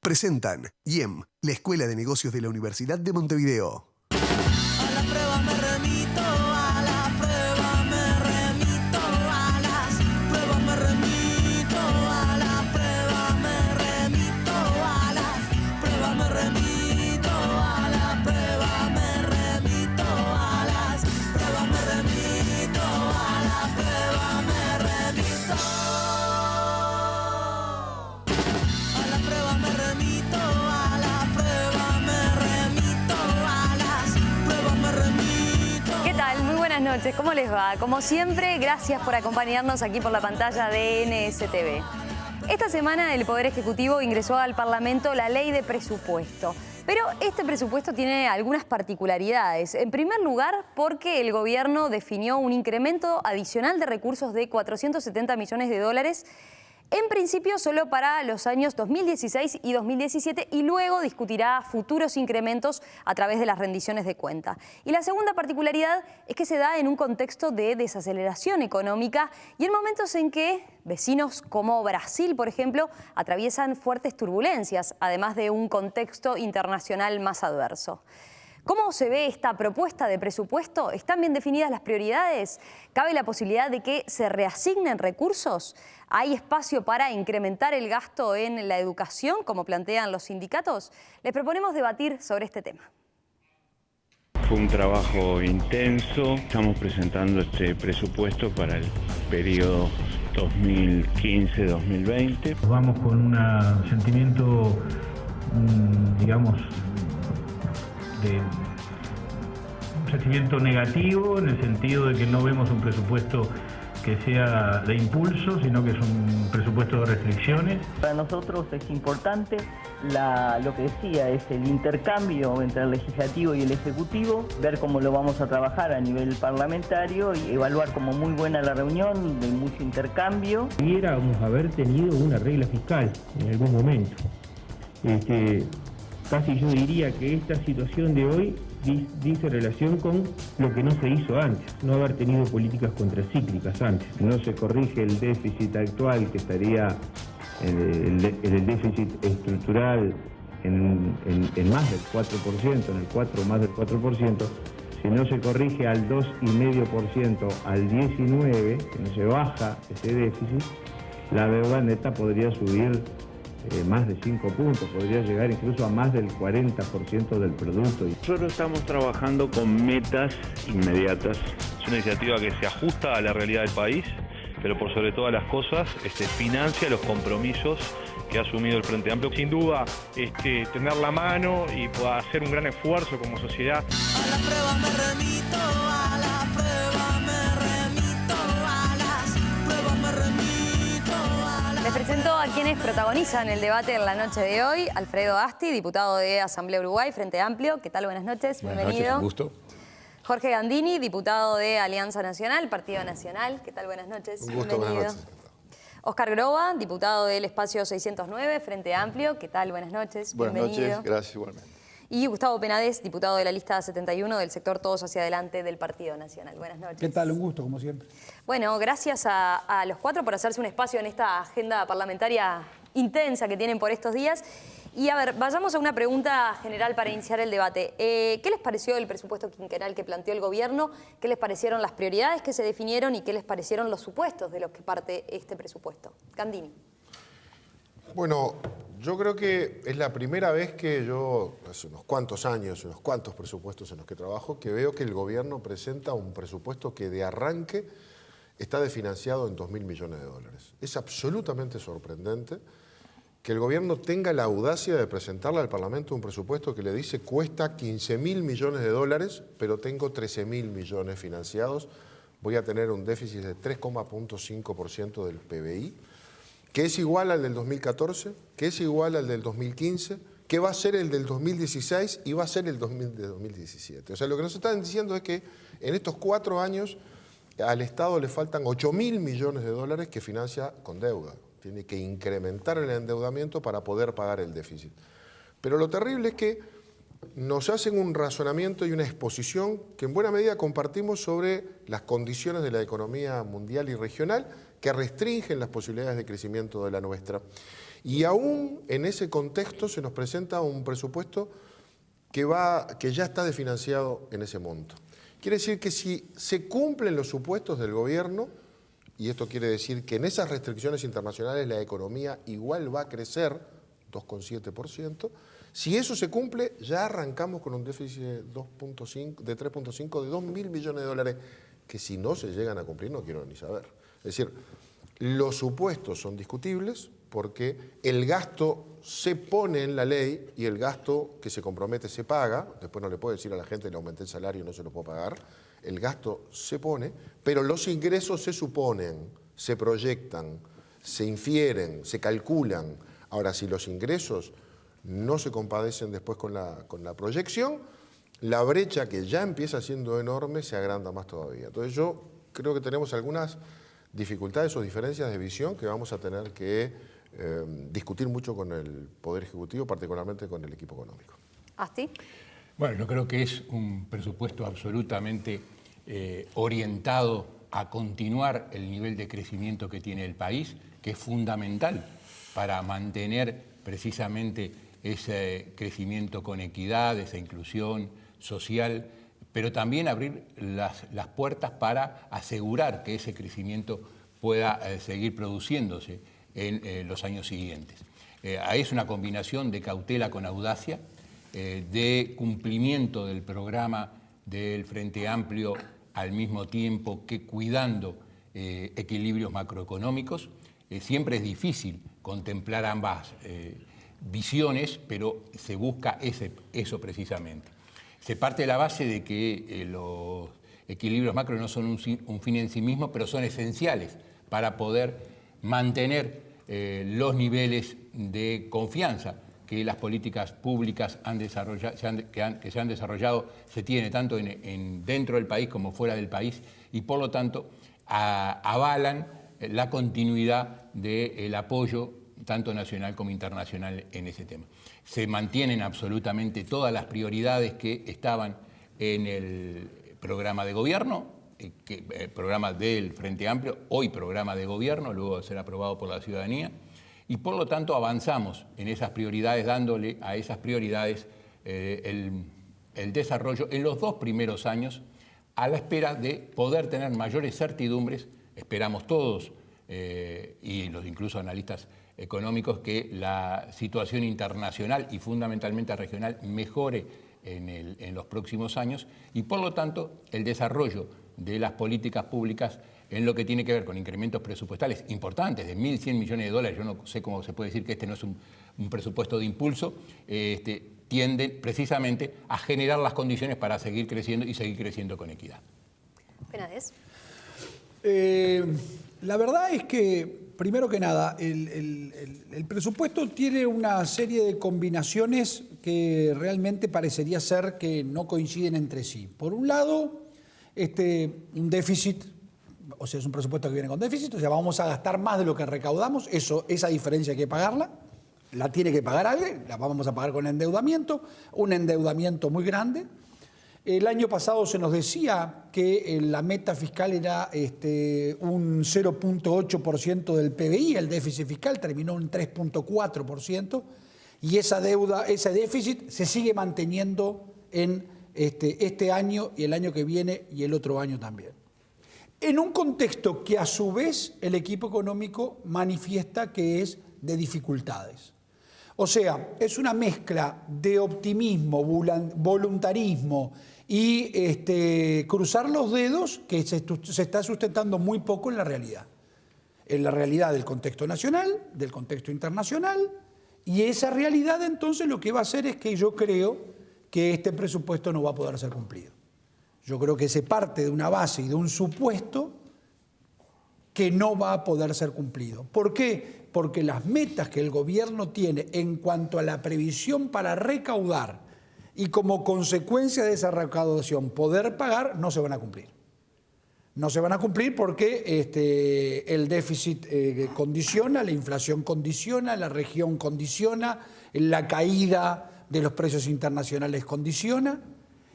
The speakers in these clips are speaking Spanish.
Presentan IEM, la Escuela de Negocios de la Universidad de Montevideo. A la prueba me remito, a la prueba me remito, a las pruebas me remito, a la prueba me remito, a las pruebas me remito, a la prueba me remito, a las pruebas me remito, a la prueba me remito. A la prueba me remito, a la prueba me remito, a las pruebas me remito. ¿Qué tal? Muy buenas noches, ¿cómo les va? Como siempre, gracias por acompañarnos aquí por la pantalla de NSTV. Esta semana el Poder Ejecutivo ingresó al Parlamento la ley de presupuesto. Pero este presupuesto tiene algunas particularidades. En primer lugar, porque el gobierno definió un incremento adicional de recursos de 470 millones de dólares, en principio solo para los años 2016 y 2017, y luego discutirá futuros incrementos a través de las rendiciones de cuenta. Y la segunda particularidad es que se da en un contexto de desaceleración económica y en momentos en que vecinos como Brasil, por ejemplo, atraviesan fuertes turbulencias, además de un contexto internacional más adverso. ¿Cómo se ve esta propuesta de presupuesto? ¿Están bien definidas las prioridades? ¿Cabe la posibilidad de que se reasignen recursos? ¿Hay espacio para incrementar el gasto en la educación, como plantean los sindicatos? Les proponemos debatir sobre este tema. Fue un trabajo intenso. Estamos presentando este presupuesto para el periodo 2015-2020. Vamos con un sentimiento, digamos, de un sentimiento negativo, en el sentido de que no vemos un presupuesto que sea de impulso, sino que es un presupuesto de restricciones. Para nosotros es importante lo que decía, es el intercambio entre el legislativo y el ejecutivo, ver cómo lo vamos a trabajar a nivel parlamentario y evaluar como muy buena la reunión, de mucho intercambio. Debiéramos haber tenido una regla fiscal en algún momento. Casi yo diría que esta situación de hoy dice relación con lo que no se hizo antes, no haber tenido políticas contracíclicas antes. No se corrige el déficit actual, que estaría en el déficit estructural en más del 4%, en el 4 más del 4%, si no se corrige al 2,5%, al 19%, que no se baja ese déficit, la deuda neta podría subir más de 5 puntos, podría llegar incluso a más del 40% del producto. Nosotros estamos trabajando con metas inmediatas. Es una iniciativa que se ajusta a la realidad del país, pero por sobre todas las cosas financia los compromisos que ha asumido el Frente Amplio. Sin duda, tener la mano y hacer un gran esfuerzo como sociedad. A la prueba me remito, a la prueba me remito, a las pruebas me remito, a las... Les presento a quienes protagonizan el debate en la noche de hoy. Alfredo Asti, diputado de Asamblea Uruguay, Frente Amplio. ¿Qué tal? Buenas noches. Buenas Bienvenido. noches, un gusto. Jorge Gandini, diputado de Alianza Nacional, Partido Nacional. ¿Qué tal? Buenas noches. Un gusto, Bienvenido. buenas noches. Oscar Groba, diputado del Espacio 609, Frente Amplio. ¿Qué tal? Buenas noches. Buenas Bienvenido. noches, gracias igualmente. Y Gustavo Penades, diputado de la lista 71 del sector Todos hacia Adelante del Partido Nacional. Buenas noches. ¿Qué tal? Un gusto, como siempre. Bueno, gracias a los cuatro por hacerse un espacio en esta agenda parlamentaria intensa que tienen por estos días. Y a ver, vayamos a una pregunta general para iniciar el debate. ¿Qué les pareció el presupuesto quinquenal que planteó el gobierno? ¿Qué les parecieron las prioridades que se definieron y qué les parecieron los supuestos de los que parte este presupuesto? Gandini. Bueno, yo creo que es la primera vez que yo, hace unos cuantos años, unos cuantos presupuestos en los que trabajo, que veo que el gobierno presenta un presupuesto que de arranque está desfinanciado en 2.000 millones de dólares. Es absolutamente sorprendente que el gobierno tenga la audacia de presentarle al Parlamento un presupuesto que le dice cuesta 15.000 millones de dólares, pero tengo 13.000 millones financiados, voy a tener un déficit de 3,5% del PBI, que es igual al del 2014, que es igual al del 2015, que va a ser el del 2016 y va a ser el de 2017. O sea, lo que nos están diciendo es que en estos 4 años al Estado le faltan 8.000 millones de dólares que financia con deuda. Tiene que incrementar el endeudamiento para poder pagar el déficit. Pero lo terrible es que nos hacen un razonamiento y una exposición que en buena medida compartimos sobre las condiciones de la economía mundial y regional que restringen las posibilidades de crecimiento de la nuestra. Y aún en ese contexto se nos presenta un presupuesto que ya está desfinanciado en ese monto. Quiere decir que si se cumplen los supuestos del gobierno, y esto quiere decir que en esas restricciones internacionales la economía igual va a crecer 2,7%, si eso se cumple, ya arrancamos con un déficit de 3,5 de 2.000 millones de dólares, que si no se llegan a cumplir no quiero ni saber. Es decir, los supuestos son discutibles porque el gasto se pone en la ley y el gasto que se compromete se paga. Después no le puedo decir a la gente le aumenté el salario y no se lo puedo pagar. El gasto se pone, pero los ingresos se suponen, se proyectan, se infieren, se calculan. Ahora, si los ingresos no se compadecen después con la proyección, la brecha que ya empieza siendo enorme se agranda más todavía. Entonces yo creo que tenemos algunas dificultades o diferencias de visión que vamos a tener que discutir mucho con el Poder Ejecutivo, particularmente con el equipo económico. ¿Asti? Bueno, yo creo que es un presupuesto absolutamente orientado a continuar el nivel de crecimiento que tiene el país, que es fundamental para mantener precisamente ese crecimiento con equidad, esa inclusión social, pero también abrir las puertas para asegurar que ese crecimiento pueda seguir produciéndose en los años siguientes. Ahí es una combinación de cautela con audacia, de cumplimiento del programa del Frente Amplio al mismo tiempo que cuidando equilibrios macroeconómicos. Siempre es difícil contemplar ambas visiones, pero se busca eso precisamente. Se parte de la base de que los equilibrios macro no son un fin en sí mismo, pero son esenciales para poder mantener los niveles de confianza que las políticas públicas que se han desarrollado se tiene tanto dentro del país como fuera del país y por lo tanto avalan la continuidad del apoyo tanto nacional como internacional en ese tema. Se mantienen absolutamente todas las prioridades que estaban en el programa de gobierno, programa del Frente Amplio, hoy programa de gobierno, luego de ser aprobado por la ciudadanía, y por lo tanto avanzamos en esas prioridades, dándole a esas prioridades el desarrollo en los 2 primeros años, a la espera de poder tener mayores certidumbres, esperamos todos, y incluso analistas económicos, que la situación internacional y fundamentalmente regional mejore en los próximos años y por lo tanto el desarrollo de las políticas públicas en lo que tiene que ver con incrementos presupuestales importantes de 1.100 millones de dólares, yo no sé cómo se puede decir que este no es un presupuesto de impulso, tienden precisamente a generar las condiciones para seguir creciendo y seguir creciendo con equidad. Penades. La verdad es que, primero que nada, el presupuesto tiene una serie de combinaciones que realmente parecería ser que no coinciden entre sí. Por un lado, un déficit, o sea, es un presupuesto que viene con déficit, o sea, vamos a gastar más de lo que recaudamos, esa diferencia hay que pagarla, la tiene que pagar alguien, la vamos a pagar con endeudamiento, un endeudamiento muy grande. El año pasado se nos decía que la meta fiscal era un 0.8% del PBI, el déficit fiscal terminó en 3.4%, y esa deuda, ese déficit se sigue manteniendo en este año y el año que viene y el otro año también. En un contexto que a su vez el equipo económico manifiesta que es de dificultades. O sea, es una mezcla de optimismo, voluntarismo y cruzar los dedos que se está sustentando muy poco en la realidad del contexto nacional, del contexto internacional, y esa realidad entonces lo que va a hacer es que yo creo que este presupuesto no va a poder ser cumplido. Yo creo que se parte de una base y de un supuesto que no va a poder ser cumplido. ¿Por qué? Porque las metas que el gobierno tiene en cuanto a la previsión para recaudar y como consecuencia de esa recaudación poder pagar, no se van a cumplir. No se van a cumplir porque el déficit condiciona, la inflación condiciona, la región condiciona, la caída de los precios internacionales condiciona,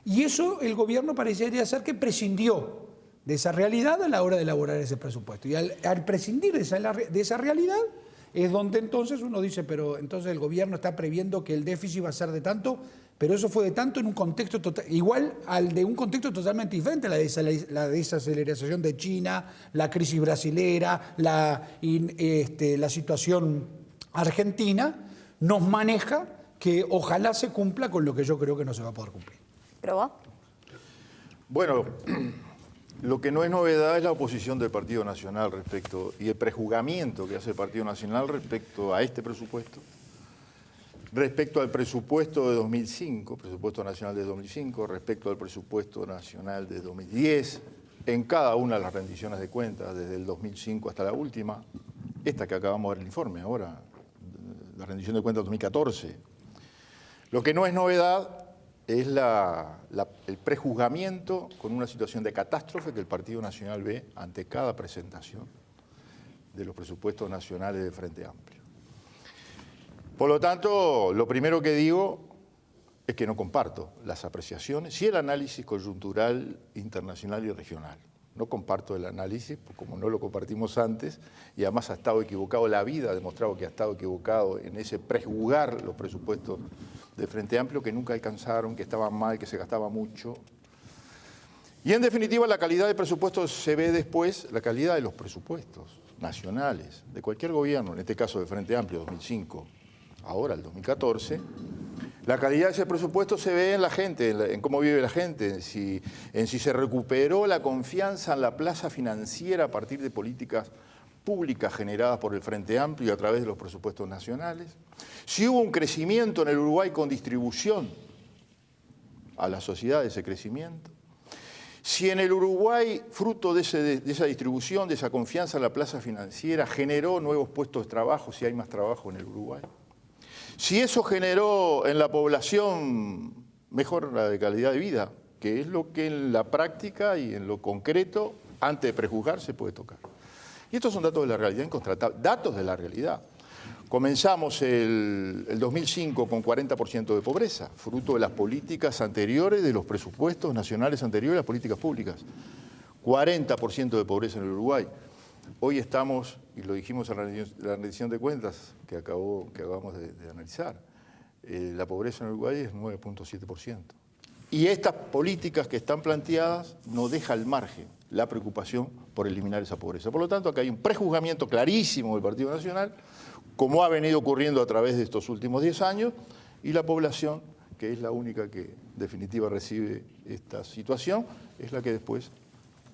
y eso el gobierno parecería ser que prescindió de esa realidad a la hora de elaborar ese presupuesto. Y al prescindir de esa realidad, es donde entonces uno dice, pero entonces el gobierno está previendo que el déficit va a ser de tanto, pero eso fue de tanto en un contexto igual al de un contexto totalmente diferente, la desaceleración de China, la crisis brasilera, la situación argentina, nos maneja que ojalá se cumpla con lo que yo creo que no se va a poder cumplir. ¿Pero vos? Bueno, lo que no es novedad es la oposición del Partido Nacional respecto y el prejuzgamiento que hace el Partido Nacional respecto a este presupuesto, respecto al presupuesto de 2005, presupuesto nacional de 2005, respecto al presupuesto nacional de 2010, en cada una de las rendiciones de cuentas, desde el 2005 hasta la última, esta que acabamos de ver el informe ahora, la rendición de cuentas 2014. Lo que no es novedad es el prejuzgamiento con una situación de catástrofe que el Partido Nacional ve ante cada presentación de los presupuestos nacionales de Frente Amplio. Por lo tanto, lo primero que digo es que no comparto las apreciaciones y el análisis coyuntural internacional y regional. No comparto el análisis, como no lo compartimos antes, y además ha estado equivocado, la vida ha demostrado que ha estado equivocado en ese prejuzgar los presupuestos de Frente Amplio, que nunca alcanzaron, que estaban mal, que se gastaba mucho. Y en definitiva, la calidad de presupuestos se ve después, la calidad de los presupuestos nacionales de cualquier gobierno, en este caso de Frente Amplio 2005, ahora el 2014, la calidad de ese presupuesto se ve en la gente, en cómo vive la gente, en si se recuperó la confianza en la plaza financiera a partir de políticas públicas generadas por el Frente Amplio y a través de los presupuestos nacionales, si hubo un crecimiento en el Uruguay con distribución a la sociedad de ese crecimiento, si en el Uruguay, fruto de esa distribución, de esa confianza en la plaza financiera, generó nuevos puestos de trabajo, si hay más trabajo en el Uruguay. Si eso generó en la población mejora de calidad de vida, que es lo que en la práctica y en lo concreto, antes de prejuzgar, se puede tocar. Y estos son datos de la realidad incontratables, datos de la realidad. Comenzamos el 2005 con 40% de pobreza, fruto de las políticas anteriores, de los presupuestos nacionales anteriores, las políticas públicas. 40% de pobreza en el Uruguay. Hoy estamos, y lo dijimos en la rendición de cuentas que acabamos de analizar, la pobreza en el Uruguay es 9.7%. Y estas políticas que están planteadas no dejan al margen la preocupación por eliminar esa pobreza. Por lo tanto, acá hay un prejuzgamiento clarísimo del Partido Nacional, como ha venido ocurriendo a través de estos últimos 10 años, y la población, que es la única que en definitiva recibe esta situación, es la que después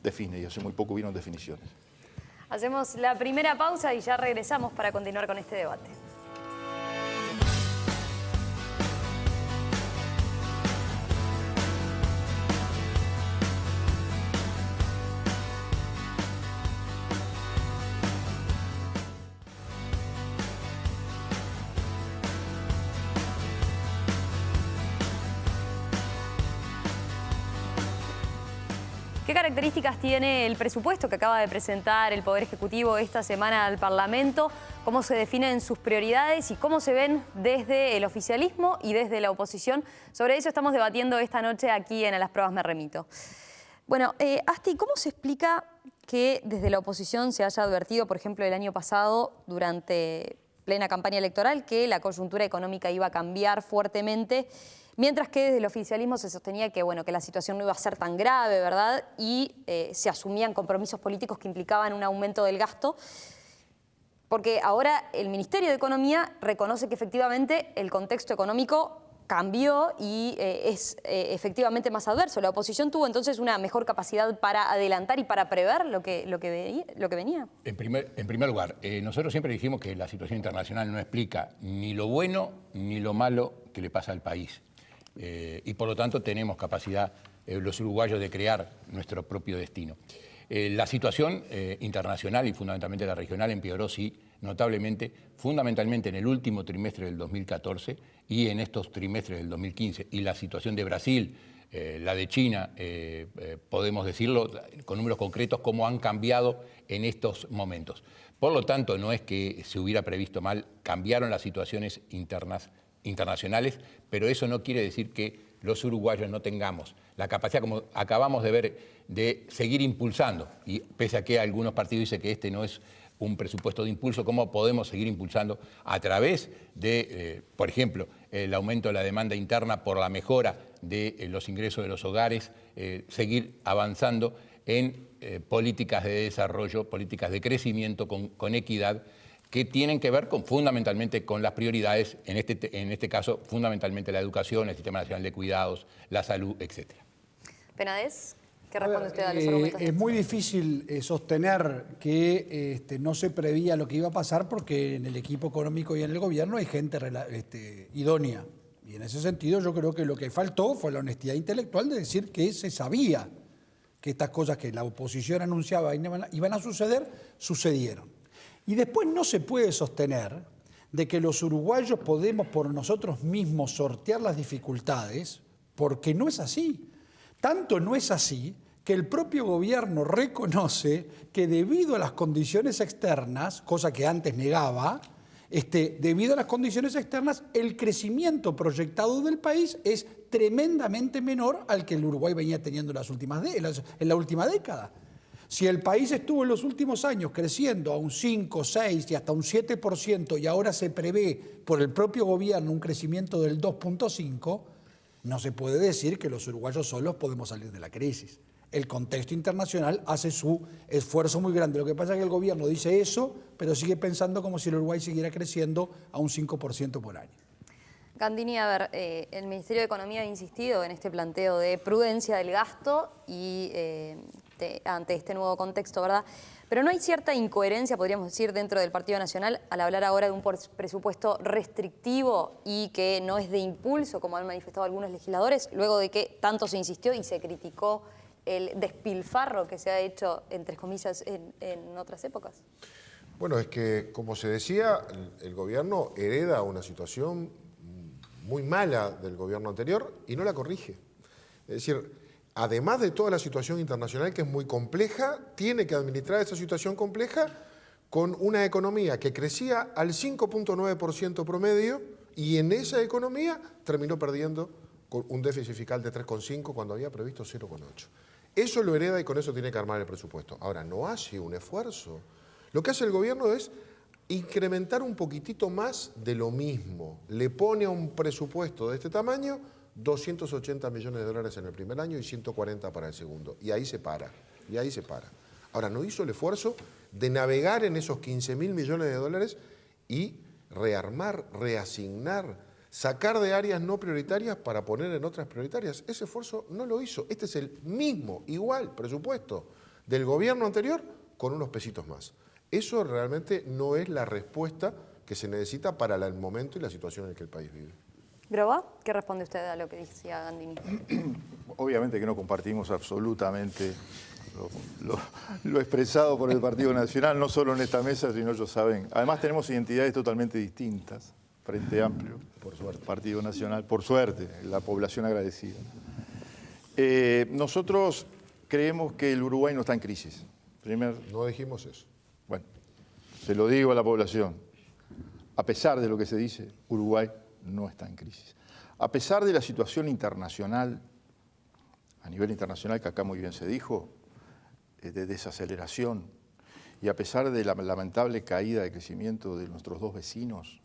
define, y hace muy poco vieron definiciones. Hacemos la primera pausa y ya regresamos para continuar con este debate. ¿Qué características tiene el presupuesto que acaba de presentar el Poder Ejecutivo esta semana al Parlamento? ¿Cómo se definen sus prioridades y cómo se ven desde el oficialismo y desde la oposición? Sobre eso estamos debatiendo esta noche aquí en A las Pruebas Me Remito. Bueno, Asti, ¿cómo se explica que desde la oposición se haya advertido, por ejemplo, el año pasado, durante plena campaña electoral, que la coyuntura económica iba a cambiar fuertemente, mientras que desde el oficialismo se sostenía que, bueno, que la situación no iba a ser tan grave, ¿verdad? Y se asumían compromisos políticos que implicaban un aumento del gasto? Porque ahora el Ministerio de Economía reconoce que efectivamente el contexto económico cambió y es efectivamente más adverso. La oposición tuvo entonces una mejor capacidad para adelantar y para prever lo que venía. En primer lugar, nosotros siempre dijimos que la situación internacional no explica ni lo bueno ni lo malo que le pasa al país. Y por lo tanto tenemos capacidad los uruguayos de crear nuestro propio destino. La situación internacional y fundamentalmente la regional empeoró, sí, notablemente, fundamentalmente en el último trimestre del 2014 y en estos trimestres del 2015. Y la situación de Brasil, la de China, podemos decirlo con números concretos, cómo han cambiado en estos momentos. Por lo tanto, no es que se hubiera previsto mal, cambiaron las situaciones internacionales, pero eso no quiere decir que los uruguayos no tengamos la capacidad, como acabamos de ver, de seguir impulsando. Y pese a que algunos partidos dicen que este no es un presupuesto de impulso, cómo podemos seguir impulsando a través de, por ejemplo, el aumento de la demanda interna por la mejora de los ingresos de los hogares, seguir avanzando en políticas de desarrollo, políticas de crecimiento con equidad, que tienen que ver fundamentalmente con las prioridades, en este caso fundamentalmente la educación, el Sistema Nacional de Cuidados, la salud, etc. Penades, ¿qué responde usted a los argumentos? Es muy difícil sostener que no se prevía lo que iba a pasar porque en el equipo económico y en el gobierno hay gente idónea. Y en ese sentido yo creo que lo que faltó fue la honestidad intelectual de decir que se sabía que estas cosas que la oposición anunciaba iban a suceder, sucedieron. Y después no se puede sostener de que los uruguayos podemos por nosotros mismos sortear las dificultades, porque no es así. Tanto no es así que el propio gobierno reconoce que debido a las condiciones externas, cosa que antes negaba, debido a las condiciones externas, el crecimiento proyectado del país es tremendamente menor al que el Uruguay venía teniendo en la última década. Si el país estuvo en los últimos años creciendo a un 5, 6 y hasta un 7% y ahora se prevé por el propio gobierno un crecimiento del 2.5%, no se puede decir que los uruguayos solos podemos salir de la crisis. El contexto internacional hace su esfuerzo muy grande. Lo que pasa es que el gobierno dice eso, pero sigue pensando como si el Uruguay siguiera creciendo a un 5% por año. Gandini, a ver, el Ministerio de Economía ha insistido en este planteo de prudencia del gasto y ante este nuevo contexto, ¿verdad? Pero no hay cierta incoherencia, podríamos decir, dentro del Partido Nacional al hablar ahora de un presupuesto restrictivo y que no es de impulso, como han manifestado algunos legisladores, luego de que tanto se insistió y se criticó el despilfarro que se ha hecho, entre comillas, en otras épocas. Bueno, es que, como se decía, el gobierno hereda una situación muy mala del gobierno anterior y no la corrige. Es decir, además de toda la situación internacional que es muy compleja, tiene que administrar esa situación compleja con una economía que crecía al 5.9% promedio y en esa economía terminó perdiendo con un déficit fiscal de 3,5 cuando había previsto 0,8. Eso lo hereda y con eso tiene que armar el presupuesto. Ahora, no hace un esfuerzo. Lo que hace el gobierno es incrementar un poquitito más de lo mismo. Le pone a un presupuesto de este tamaño 280 millones de dólares en el primer año y 140 para el segundo. Y ahí se para. Ahora, no hizo el esfuerzo de navegar en esos 15.000 millones de dólares y rearmar, reasignar, sacar de áreas no prioritarias para poner en otras prioritarias. Ese esfuerzo no lo hizo. Este es el mismo, igual, presupuesto del gobierno anterior con unos pesitos más. Eso realmente no es la respuesta que se necesita para el momento y la situación en la que el país vive. Groba, ¿qué responde usted a lo que decía Gandini? Obviamente que no compartimos absolutamente lo expresado por el Partido Nacional, no solo en esta mesa, sino ellos saben. Además tenemos identidades totalmente distintas, Frente Amplio, por suerte, Partido Nacional, por suerte, la población agradecida. Nosotros creemos que el Uruguay no está en crisis. No dijimos eso. Bueno, se lo digo a la población. A pesar de lo que se dice, Uruguay no está en crisis. A pesar de la situación internacional, a nivel internacional, que acá muy bien se dijo, de desaceleración, y a pesar de la lamentable caída de crecimiento de nuestros dos vecinos,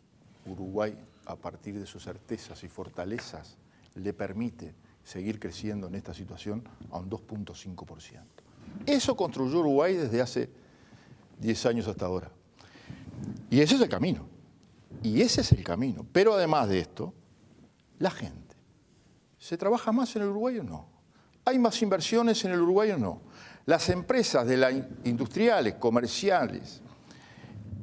Uruguay, a partir de sus certezas y fortalezas, le permite seguir creciendo en esta situación a un 2.5%. Eso construyó Uruguay desde hace 10 años hasta ahora. Y ese es el camino. Pero además de esto, la gente. ¿Se trabaja más en el Uruguay o no? ¿Hay más inversiones en el Uruguay o no? Las empresas industriales, comerciales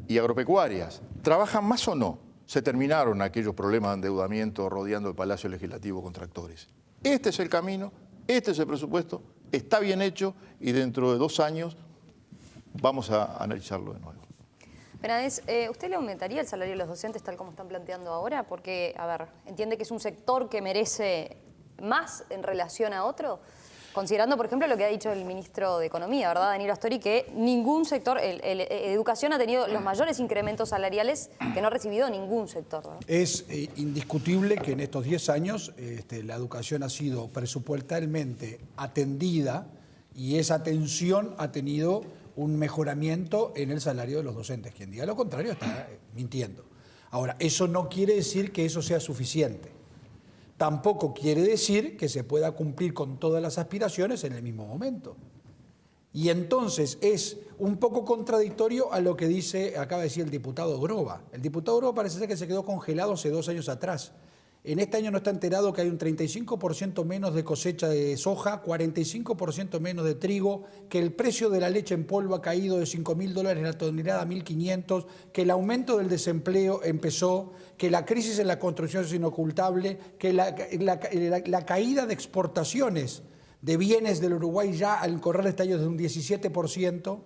y agropecuarias, ¿trabajan más o no? Se terminaron aquellos problemas de endeudamiento rodeando el Palacio Legislativo con tractores. Este es el camino, este es el presupuesto, está bien hecho y dentro de 2 años vamos a analizarlo de nuevo. Penades, ¿usted le aumentaría el salario de los docentes tal como están planteando ahora? Porque, a ver, entiende que es un sector que merece más en relación a otro, considerando, por ejemplo, lo que ha dicho el ministro de Economía, ¿verdad, Danilo Astori? Que ningún sector, educación ha tenido los mayores incrementos salariales que no ha recibido ningún sector, ¿verdad? Es indiscutible que en estos 10 años la educación ha sido presupuestalmente atendida y esa atención ha tenido un mejoramiento en el salario de los docentes. Quien diga lo contrario está mintiendo. Ahora, eso no quiere decir que eso sea suficiente. Tampoco quiere decir que se pueda cumplir con todas las aspiraciones en el mismo momento. Y entonces es un poco contradictorio a lo que acaba de decir el diputado Groba. El diputado Groba parece ser que se quedó congelado hace 2 años atrás. En este año no está enterado que hay un 35% menos de cosecha de soja, 45% menos de trigo, que el precio de la leche en polvo ha caído de $5.000 la tonelada a 1.500, que el aumento del desempleo empezó, que la crisis en la construcción es inocultable, que la caída de exportaciones de bienes del Uruguay ya al correr este año es de un 17%.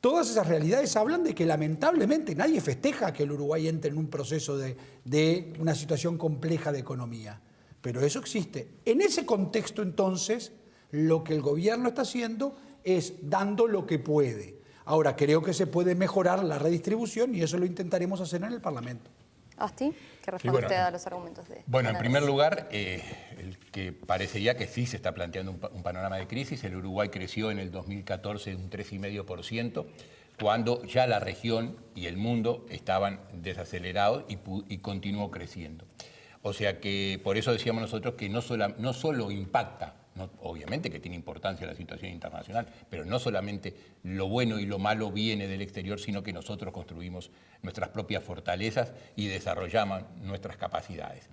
Todas esas realidades hablan de que lamentablemente nadie festeja que el Uruguay entre en un proceso de una situación compleja de economía. Pero eso existe. En ese contexto, entonces, lo que el gobierno está haciendo es dando lo que puede. Ahora, creo que se puede mejorar la redistribución y eso lo intentaremos hacer en el Parlamento. Asti, ¿qué responde usted a los argumentos de... Bueno, en primer lugar, el que parecería que sí se está planteando un panorama de crisis. El Uruguay creció en el 2014 un 3,5%, cuando ya la región y el mundo estaban desacelerados y continuó creciendo. O sea que por eso decíamos nosotros que no solo impacta, obviamente que tiene importancia la situación internacional, pero no solamente lo bueno y lo malo viene del exterior, sino que nosotros construimos nuestras propias fortalezas y desarrollamos nuestras capacidades.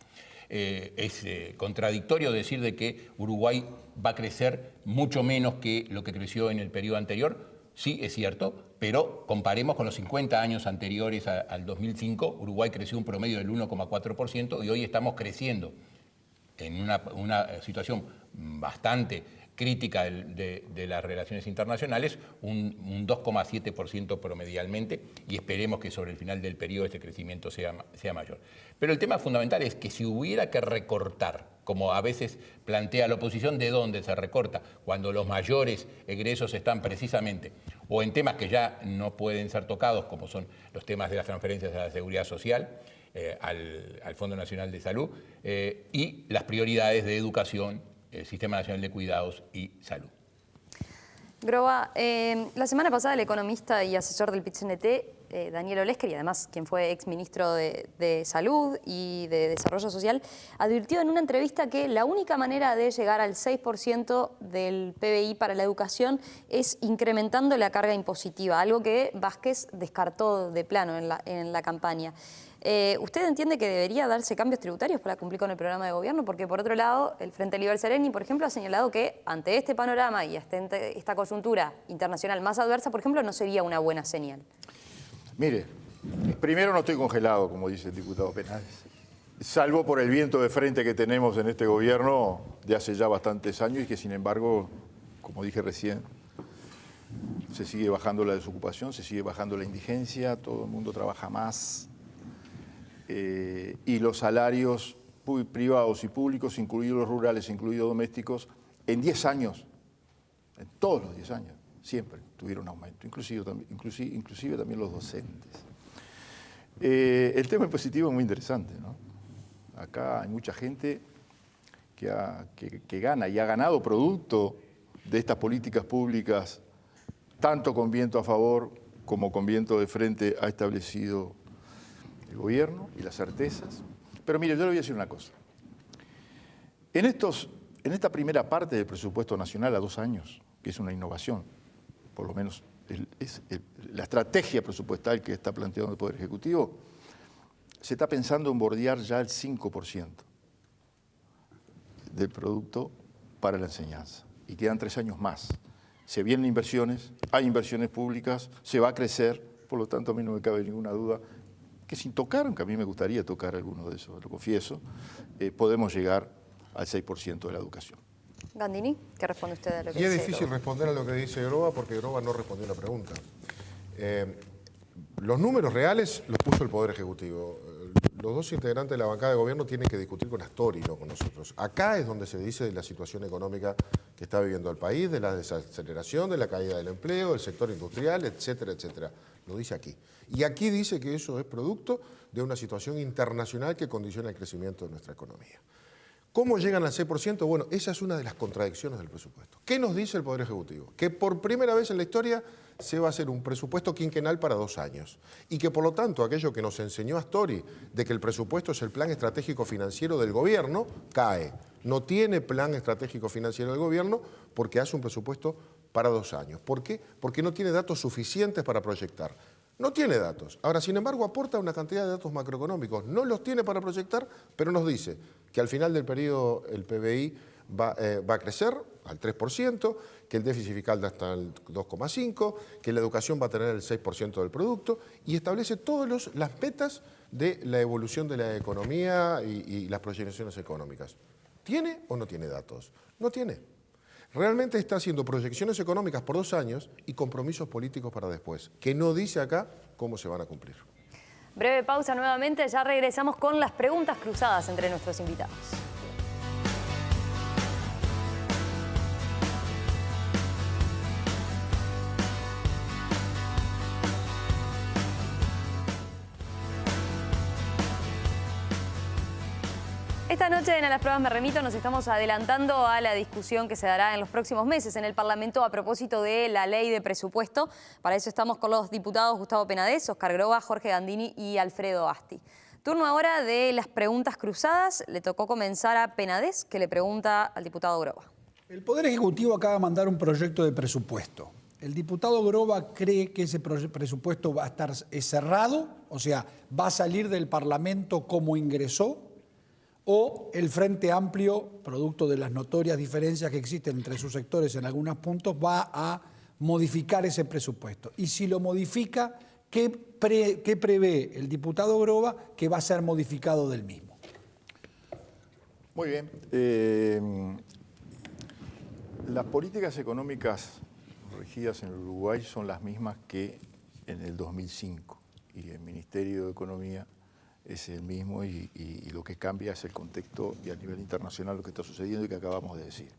Es contradictorio decir de que Uruguay va a crecer mucho menos que lo que creció en el periodo anterior. Sí, es cierto, pero comparemos con los 50 años anteriores al 2005, Uruguay creció un promedio del 1,4% y hoy estamos creciendo en una situación bastante crítica de las relaciones internacionales, un 2,7% promedialmente, y esperemos que sobre el final del periodo este crecimiento sea mayor. Pero el tema fundamental es que si hubiera que recortar, como a veces plantea la oposición, ¿de dónde se recorta? Cuando los mayores egresos están precisamente o en temas que ya no pueden ser tocados, como son los temas de las transferencias a la Seguridad Social, al Fondo Nacional de Salud, y las prioridades de educación, el Sistema Nacional de Cuidados y Salud. Groba, la semana pasada el economista y asesor del PIT-CNT, Daniel Olesker, y además quien fue exministro de Salud y de Desarrollo Social, advirtió en una entrevista que la única manera de llegar al 6% del PBI para la educación es incrementando la carga impositiva, algo que Vázquez descartó de plano en la campaña. ¿Usted entiende que debería darse cambios tributarios para cumplir con el programa de gobierno? Porque por otro lado, el Frente Liber Sereni, por ejemplo, ha señalado que ante este panorama y esta coyuntura internacional más adversa, por ejemplo, no sería una buena señal. Mire, primero no estoy congelado, como dice el diputado Penades, salvo por el viento de frente que tenemos en este gobierno de hace ya bastantes años y que sin embargo, como dije recién, se sigue bajando la desocupación, se sigue bajando la indigencia, todo el mundo trabaja más. Y los salarios privados y públicos, incluidos los rurales, incluidos domésticos, en 10 años, en todos los 10 años, siempre tuvieron aumento, inclusive también los docentes. El tema impositivo es muy interesante, ¿no? Acá hay mucha gente que gana y ha ganado producto de estas políticas públicas, tanto con viento a favor como con viento de frente ha establecido el gobierno y las certezas. Pero mire, yo le voy a decir una cosa. En esta primera parte del presupuesto nacional a 2 años, que es una innovación, por lo menos la estrategia presupuestal que está planteando el Poder Ejecutivo, se está pensando en bordear ya el 5% del producto para la enseñanza. Y quedan 3 años más. Se vienen inversiones, hay inversiones públicas, se va a crecer, por lo tanto a mí no me cabe ninguna duda que sin tocar, aunque a mí me gustaría tocar alguno de esos, lo confieso, podemos llegar al 6% de la educación. Gandini, ¿qué responde usted a lo que dice? Y es difícil responder a lo que dice Groba porque Groba no respondió la pregunta. Los números reales los puso el Poder Ejecutivo. Los 2 integrantes de la bancada de gobierno tienen que discutir con Astori, no con nosotros. Acá es donde se dice de la situación económica que está viviendo el país, de la desaceleración, de la caída del empleo, del sector industrial, etcétera, etcétera. Lo dice aquí. Y aquí dice que eso es producto de una situación internacional que condiciona el crecimiento de nuestra economía. ¿Cómo llegan al 6%? Bueno, esa es una de las contradicciones del presupuesto. ¿Qué nos dice el Poder Ejecutivo? Que por primera vez en la historia se va a hacer un presupuesto quinquenal para 2 años y que por lo tanto aquello que nos enseñó Astori de que el presupuesto es el plan estratégico financiero del gobierno, cae. No tiene plan estratégico financiero del gobierno porque hace un presupuesto para 2 años. ¿Por qué? Porque no tiene datos suficientes para proyectar. No tiene datos. Ahora, sin embargo, aporta una cantidad de datos macroeconómicos. No los tiene para proyectar, pero nos dice que al final del periodo el PBI va a crecer al 3%, que el déficit fiscal da hasta el 2,5%, que la educación va a tener el 6% del producto y establece todas las metas de la evolución de la economía y las proyecciones económicas. ¿Tiene o no tiene datos? No tiene. Realmente está haciendo proyecciones económicas por 2 años y compromisos políticos para después, que no dice acá cómo se van a cumplir. Breve pausa nuevamente, ya regresamos con las preguntas cruzadas entre nuestros invitados. Esta noche en A las Pruebas Me Remito nos estamos adelantando a la discusión que se dará en los próximos meses en el Parlamento a propósito de la ley de presupuesto. Para eso estamos con los diputados Gustavo Penades, Oscar Groba, Jorge Gandini y Alfredo Asti. Turno ahora de las preguntas cruzadas. Le tocó comenzar a Penades, que le pregunta al diputado Groba. El Poder Ejecutivo acaba de mandar un proyecto de presupuesto. ¿El diputado Groba cree que ese presupuesto va a estar cerrado? O sea, ¿va a salir del Parlamento como ingresó? ¿O el Frente Amplio, producto de las notorias diferencias que existen entre sus sectores en algunos puntos, va a modificar ese presupuesto? Y si lo modifica, ¿qué prevé el diputado Groba que va a ser modificado del mismo? Muy bien. Las políticas económicas regidas en el Uruguay son las mismas que en el 2005 y el Ministerio de Economía es el mismo y lo que cambia es el contexto y a nivel internacional lo que está sucediendo y que acabamos de decir.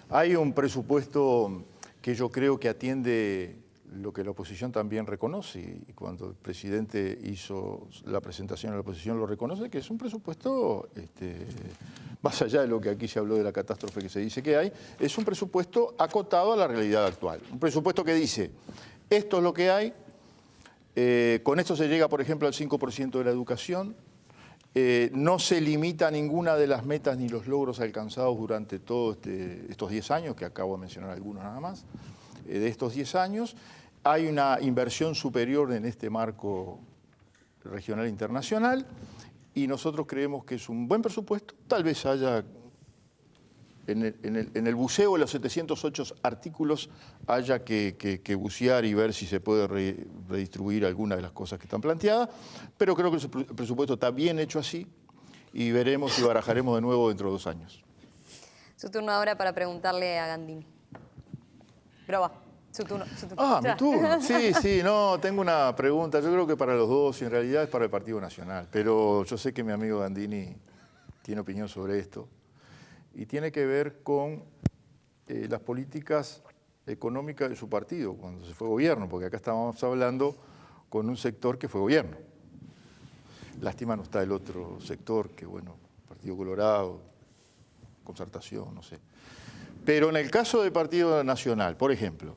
Hay un presupuesto que yo creo que atiende lo que la oposición también reconoce y cuando el presidente hizo la presentación a la oposición lo reconoce, que es un presupuesto, más allá de lo que aquí se habló de la catástrofe que se dice que hay, es un presupuesto acotado a la realidad actual. Un presupuesto que dice, esto es lo que hay. Con esto se llega, por ejemplo, al 5% de la educación. No se limita a ninguna de las metas ni los logros alcanzados durante todos estos 10 años, que acabo de mencionar algunos nada más. De estos 10 años hay una inversión superior en este marco regional e internacional y nosotros creemos que es un buen presupuesto. Tal vez haya en el buceo de los 708 artículos haya que bucear y ver si se puede redistribuir alguna de las cosas que están planteadas, pero creo que el presupuesto está bien hecho así y veremos y barajaremos de nuevo dentro de 2 años. Su turno ahora para preguntarle a Gandini. Groba, su turno. Ah, mi turno. Sí, no, tengo una pregunta. Yo creo que para los dos, y en realidad es para el Partido Nacional, pero yo sé que mi amigo Gandini tiene opinión sobre esto. Y tiene que ver con las políticas económicas de su partido cuando se fue gobierno, porque acá estábamos hablando con un sector que fue gobierno. Lástima no está el otro sector, que bueno, Partido Colorado, Concertación, no sé. Pero en el caso del Partido Nacional, por ejemplo,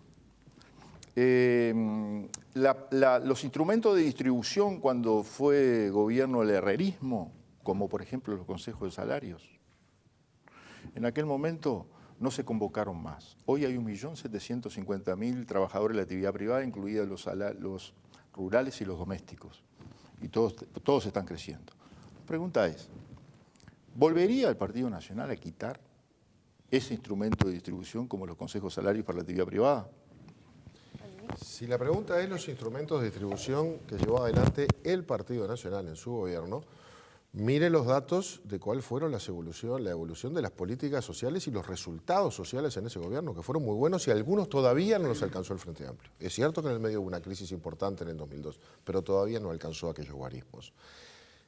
los instrumentos de distribución cuando fue gobierno el herrerismo, como por ejemplo los consejos de salarios, en aquel momento no se convocaron más. Hoy hay 1.750.000 trabajadores de la actividad privada, incluidos los rurales y los domésticos. Y todos están creciendo. La pregunta es, ¿volvería el Partido Nacional a quitar ese instrumento de distribución como los consejos de salarios para la actividad privada? Si la pregunta es los instrumentos de distribución que llevó adelante el Partido Nacional en su gobierno, mire los datos de cuál fueron la evolución de las políticas sociales y los resultados sociales en ese gobierno, que fueron muy buenos y algunos todavía no los alcanzó el Frente Amplio. Es cierto que en el medio hubo una crisis importante en el 2002, pero todavía no alcanzó aquellos guarismos.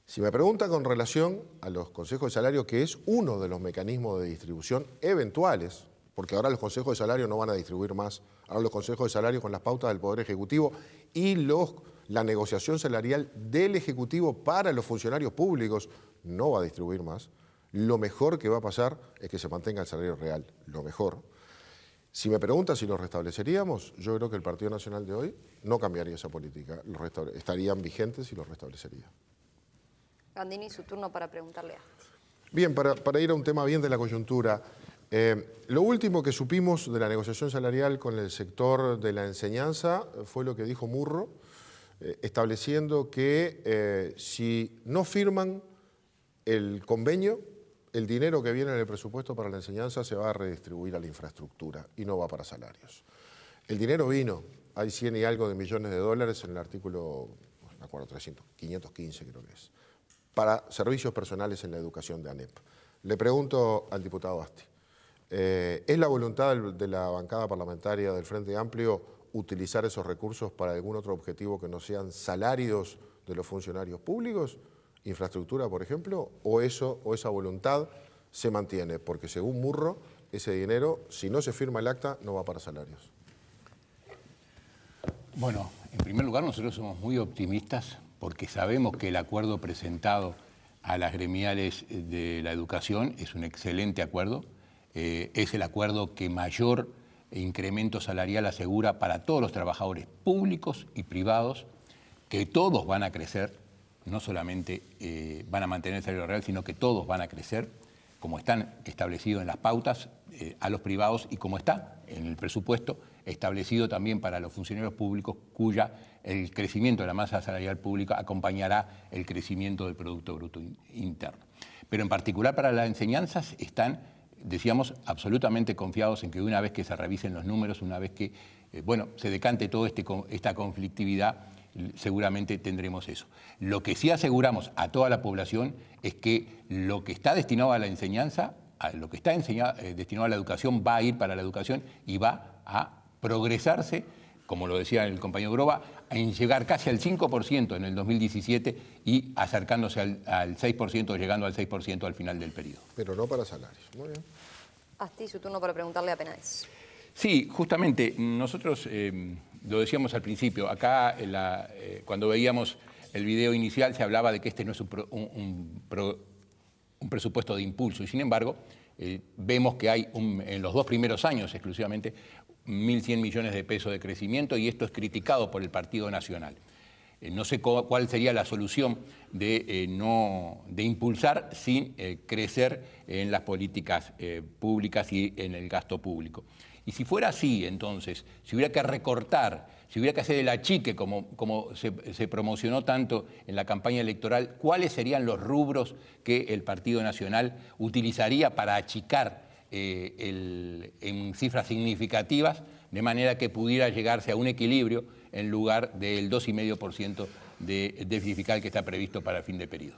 Si me pregunta con relación a los consejos de salario, que es uno de los mecanismos de distribución eventuales, porque ahora los consejos de salario no van a distribuir más, ahora los consejos de salario con las pautas del Poder Ejecutivo y la negociación salarial del Ejecutivo para los funcionarios públicos no va a distribuir más. Lo mejor que va a pasar es que se mantenga el salario real, lo mejor. Si me preguntas si lo restableceríamos, yo creo que el Partido Nacional de hoy no cambiaría esa política, estarían vigentes y lo restablecería. Gandini, su turno para preguntarle a... Bien, para ir a un tema bien de la coyuntura, lo último que supimos de la negociación salarial con el sector de la enseñanza fue lo que dijo Murro, estableciendo que si no firman el convenio, el dinero que viene en el presupuesto para la enseñanza se va a redistribuir a la infraestructura y no va para salarios. El dinero vino, hay 100 y algo de millones de dólares en el artículo, no me acuerdo, 515 creo que es, para servicios personales en la educación de ANEP. Le pregunto al diputado Asti, ¿es la voluntad de la bancada parlamentaria del Frente Amplio utilizar esos recursos para algún otro objetivo que no sean salarios de los funcionarios públicos? Infraestructura, por ejemplo, o esa voluntad se mantiene, porque según Murro, ese dinero, si no se firma el acta, no va para salarios. Bueno, en primer lugar, nosotros somos muy optimistas porque sabemos que el acuerdo presentado a las gremiales de la educación es un excelente acuerdo, es el acuerdo que mayor incremento salarial asegura para todos los trabajadores públicos y privados, que todos van a crecer. No solamente van a mantener el salario real, sino que todos van a crecer, como están establecidos en las pautas a los privados y como está en el presupuesto establecido también para los funcionarios públicos, cuya el crecimiento de la masa salarial pública acompañará el crecimiento del Producto Bruto Interno. Pero en particular para las enseñanzas están, decíamos, absolutamente confiados en que una vez que se revisen los números, una vez que se decante toda esta conflictividad, seguramente tendremos eso. Lo que sí aseguramos a toda la población es que lo que está destinado a la enseñanza, lo que está destinado a la educación, va a ir para la educación y va a progresarse, como lo decía el compañero Groba, en llegar casi al 5% en el 2017 y acercándose al 6%, llegando al 6% al final del periodo. Pero no para salarios. Muy bien. Asti, su turno para preguntarle a Penáez. Sí, justamente, nosotros lo decíamos al principio, acá cuando veíamos el video inicial se hablaba de que este no es un presupuesto de impulso y sin embargo vemos que hay en los 2 primeros años exclusivamente 1.100 millones de pesos de crecimiento y esto es criticado por el Partido Nacional. No sé cuál sería la solución de impulsar sin crecer en las políticas públicas y en el gasto público. Y si fuera así, entonces, si hubiera que recortar, si hubiera que hacer el achique, como se promocionó tanto en la campaña electoral, ¿cuáles serían los rubros que el Partido Nacional utilizaría para achicar en cifras significativas, de manera que pudiera llegarse a un equilibrio en lugar del 2,5% de déficit fiscal que está previsto para el fin de periodo?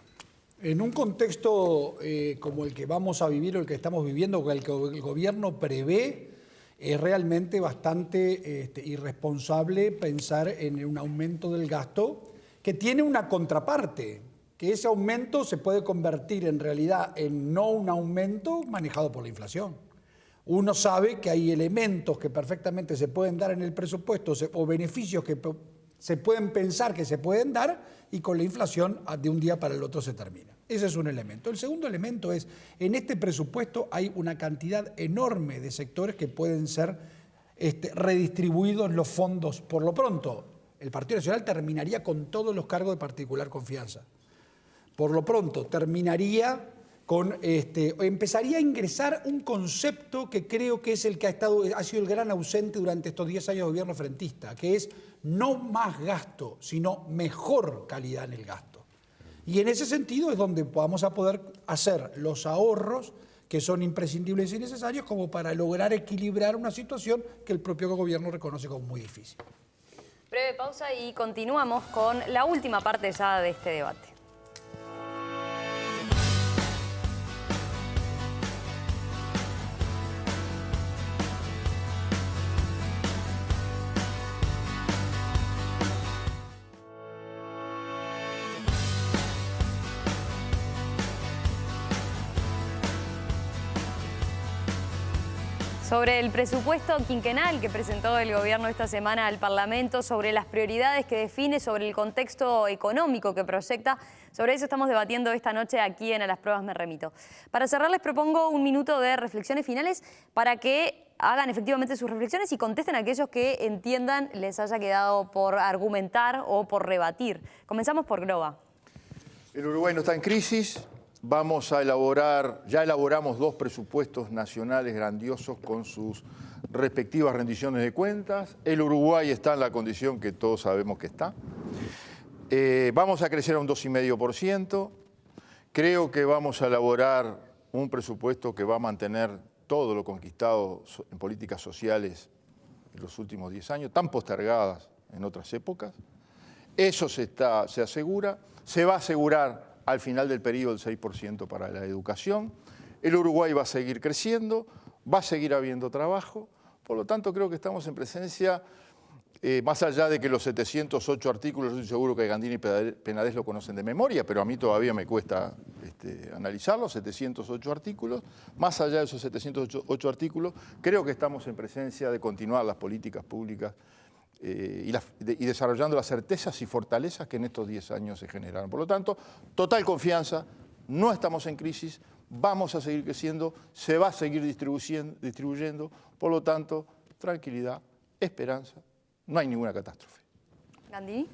En un contexto como el que vamos a vivir o el que estamos viviendo, o el que el gobierno prevé, es realmente bastante irresponsable pensar en un aumento del gasto que tiene una contraparte, que ese aumento se puede convertir en realidad en no un aumento manejado por la inflación. Uno sabe que hay elementos que perfectamente se pueden dar en el presupuesto o beneficios que se pueden pensar que se pueden dar y con la inflación de un día para el otro se termina. Ese es un elemento. El segundo elemento es, en este presupuesto hay una cantidad enorme de sectores que pueden ser redistribuidos los fondos. Por lo pronto, el Partido Nacional terminaría con todos los cargos de particular confianza. Por lo pronto, terminaría con empezaría a ingresar un concepto que creo que es el que ha sido el gran ausente durante estos 10 años de gobierno frentista, que es no más gasto, sino mejor calidad en el gasto. Y en ese sentido es donde vamos a poder hacer los ahorros que son imprescindibles y necesarios como para lograr equilibrar una situación que el propio gobierno reconoce como muy difícil. Breve pausa y continuamos con la última parte ya de este debate. Sobre el presupuesto quinquenal que presentó el gobierno esta semana al Parlamento, sobre las prioridades que define, sobre el contexto económico que proyecta. Sobre eso estamos debatiendo esta noche aquí en A las Pruebas Me Remito. Para cerrar les propongo un minuto de reflexiones finales para que hagan efectivamente sus reflexiones y contesten a aquellos que entiendan les haya quedado por argumentar o por rebatir. Comenzamos por Groba. El Uruguay no está en crisis. Vamos a elaborar, ya elaboramos 2 presupuestos nacionales grandiosos con sus respectivas rendiciones de cuentas. El Uruguay está en la condición que todos sabemos que está. Vamos a crecer a un 2,5%. Creo que vamos a elaborar un presupuesto que va a mantener todo lo conquistado en políticas sociales en los últimos 10 años, tan postergadas en otras épocas. Eso se asegura. Se va a asegurar al final del periodo el 6% para la educación. El Uruguay va a seguir creciendo, va a seguir habiendo trabajo. Por lo tanto, creo que estamos en presencia, más allá de que los 708 artículos, yo estoy seguro que Gandini y Penades lo conocen de memoria, pero a mí todavía me cuesta analizarlos, 708 artículos. Más allá de esos 708 artículos, creo que estamos en presencia de continuar las políticas públicas y desarrollando las certezas y fortalezas que en estos 10 años se generaron. Por lo tanto, total confianza, no estamos en crisis, vamos a seguir creciendo, se va a seguir distribuyendo, por lo tanto, tranquilidad, esperanza, no hay ninguna catástrofe. Gandhi.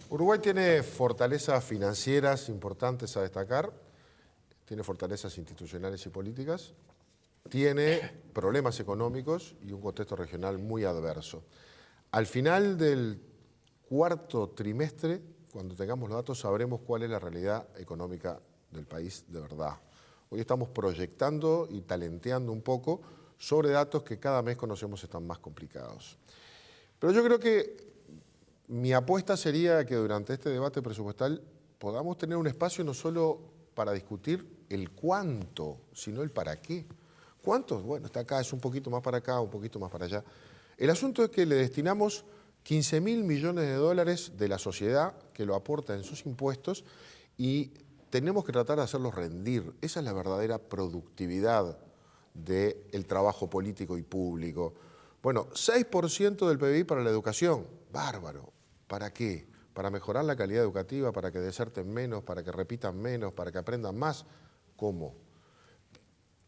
Uruguay tiene fortalezas financieras importantes a destacar, tiene fortalezas institucionales y políticas, tiene problemas económicos y un contexto regional muy adverso. Al final del cuarto trimestre, cuando tengamos los datos, sabremos cuál es la realidad económica del país de verdad. Hoy estamos proyectando y talenteando un poco sobre datos que cada mes conocemos están más complicados. Pero yo creo que mi apuesta sería que durante este debate presupuestal podamos tener un espacio no solo para discutir el cuánto, sino el para qué. ¿Cuántos? Bueno, está acá, es un poquito más para acá, un poquito más para allá. El asunto es que le destinamos 15.000 millones de dólares de la sociedad que lo aporta en sus impuestos y tenemos que tratar de hacerlos rendir. Esa es la verdadera productividad del trabajo político y público. Bueno, 6% del PBI para la educación, bárbaro. ¿Para qué? Para mejorar la calidad educativa, para que deserten menos, para que repitan menos, para que aprendan más. ¿Cómo?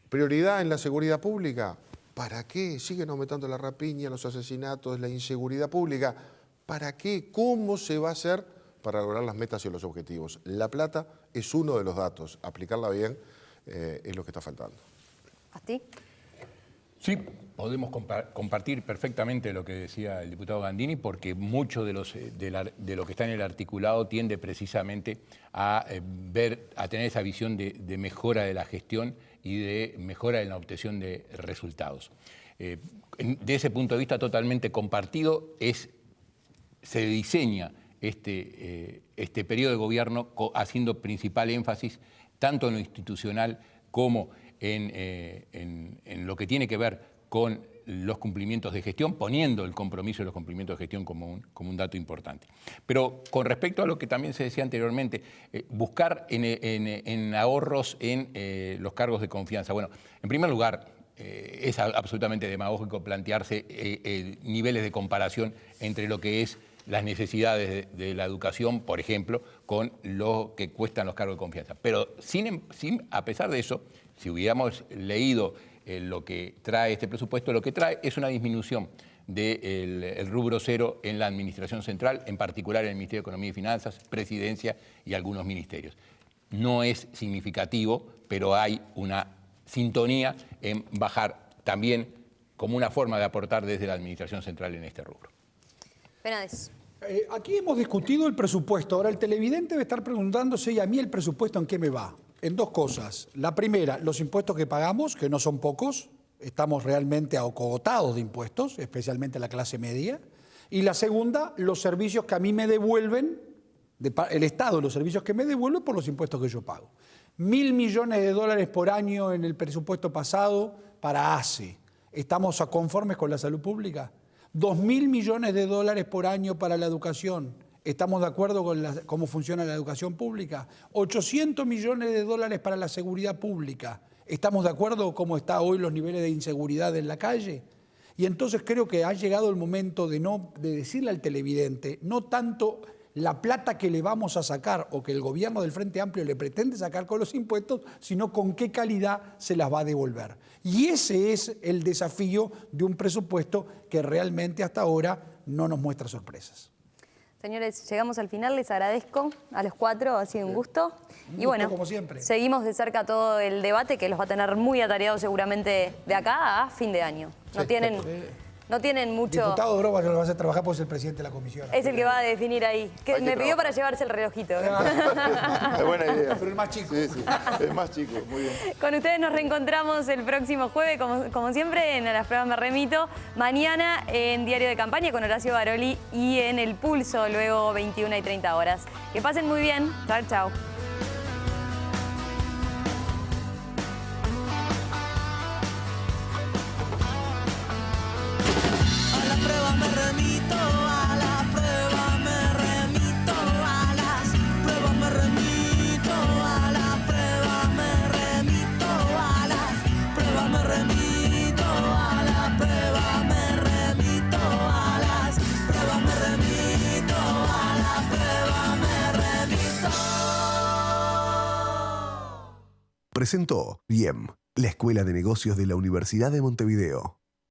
Prioridad en la seguridad pública. ¿Para qué? Siguen aumentando la rapiña, los asesinatos, la inseguridad pública. ¿Para qué? ¿Cómo se va a hacer para lograr las metas y los objetivos? La plata es uno de los datos. Aplicarla bien es lo que está faltando. ¿A ti? Sí, podemos compartir perfectamente lo que decía el diputado Gandini, porque mucho de lo que está en el articulado tiende precisamente a tener esa visión de mejora de la gestión y de mejora en la obtención de resultados. De ese punto de vista totalmente compartido, se diseña este periodo de gobierno haciendo principal énfasis tanto en lo institucional como en lo que tiene que ver con los cumplimientos de gestión, poniendo el compromiso de los cumplimientos de gestión como un dato importante. Pero con respecto a lo que también se decía anteriormente, buscar en ahorros en los cargos de confianza. Bueno, en primer lugar, es absolutamente demagógico plantearse niveles de comparación entre lo que es las necesidades de la educación, por ejemplo, con lo que cuestan los cargos de confianza. Pero a pesar de eso, si hubiéramos leído lo que trae este presupuesto, lo que trae es una disminución del rubro cero en la administración central, en particular en el Ministerio de Economía y Finanzas, Presidencia y algunos ministerios. No es significativo, pero hay una sintonía en bajar también como una forma de aportar desde la administración central en este rubro. Penades. Aquí hemos discutido el presupuesto. Ahora el televidente debe estar preguntándose, ¿y a mí el presupuesto en qué me va? En 2 cosas. La primera, los impuestos que pagamos, que no son pocos, estamos realmente acogotados de impuestos, especialmente la clase media. Y la segunda, los servicios que a mí me devuelven, el Estado, los servicios que me devuelve por los impuestos que yo pago. 1.000 millones de dólares por año en el presupuesto pasado para ACE. ¿Estamos conformes con la salud pública? 2.000 millones de dólares por año para la educación. ¿Estamos de acuerdo con cómo funciona la educación pública? 800 millones de dólares para la seguridad pública. ¿Estamos de acuerdo cómo están hoy los niveles de inseguridad en la calle? Y entonces creo que ha llegado el momento de decirle al televidente, no tanto la plata que le vamos a sacar o que el gobierno del Frente Amplio le pretende sacar con los impuestos, sino con qué calidad se las va a devolver. Y ese es el desafío de un presupuesto que realmente hasta ahora no nos muestra sorpresas. Señores, llegamos al final, les agradezco a los cuatro, ha sido un gusto. Y bueno, como siempre, seguimos de cerca todo el debate que los va a tener muy atareados seguramente de acá a fin de año. No tienen mucho... Diputado Droba lo va a hacer trabajar porque es el presidente de la comisión. Es el que va a definir ahí. Que me pidió para llevarse el relojito. Es buena idea. Pero el más chico. Sí, el más chico, muy bien. Con ustedes nos reencontramos el próximo jueves, como siempre, en Las Pruebas Me Remito. Mañana en Diario de Campaña con Horacio Baroli y en El Pulso, luego 21:30 horas. Que pasen muy bien. Chao, chao. Presentó IEM, la Escuela de Negocios de la Universidad de Montevideo.